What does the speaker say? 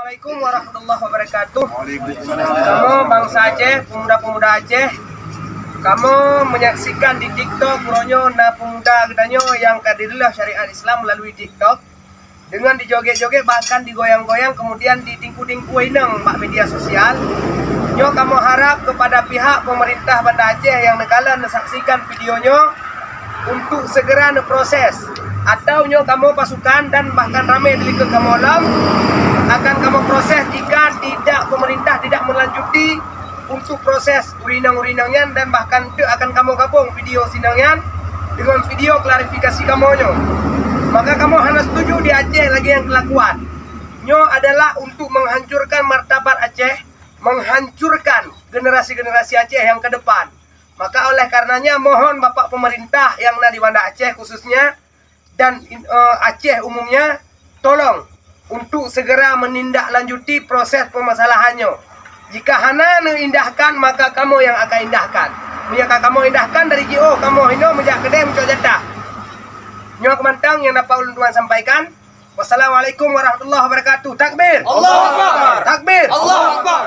Assalamualaikum warahmatullahi wabarakatuh. Kamu bangsa Aceh, pemuda-pemuda Aceh, kamu menyaksikan di TikTok Puronyo na pemuda gedanyo yang kadirilah syariat Islam melalui TikTok dengan dijoget-joget bahkan digoyang-goyang kemudian ditingku-tingku inang mak media sosial. Nyo kamu harap kepada pihak pemerintah Banda Aceh yang negala menyaksikan videonya untuk segera proses atau nyo kamu pasukan dan bahkan ramai delik kamu alam akan kamu proses jika pemerintah tidak melanjuti untuk proses urinang-urinangnya dan bahkan itu akan kamu gabung video sinangnya dengan video klarifikasi kamu nyo. Maka kamu harus setuju di Aceh lagi yang kelakuan nyo adalah untuk menghancurkan martabat Aceh, menghancurkan generasi-generasi Aceh yang ke depan. Maka oleh karenanya mohon Bapak pemerintah yang ada di Banda Aceh khususnya dan Aceh umumnya tolong untuk segera menindaklanjuti proses permasalahannya. Jika hana indahkan maka kamu yang akan indahkan. Jika kamu indahkan dari JO kamu hino menjak kedai mencok jatah. Nyo kemantang yang dapat ulun tuan sampaikan. Wassalamualaikum warahmatullahi wabarakatuh. Takbir. Allahu Akbar. Takbir. Allahu Akbar.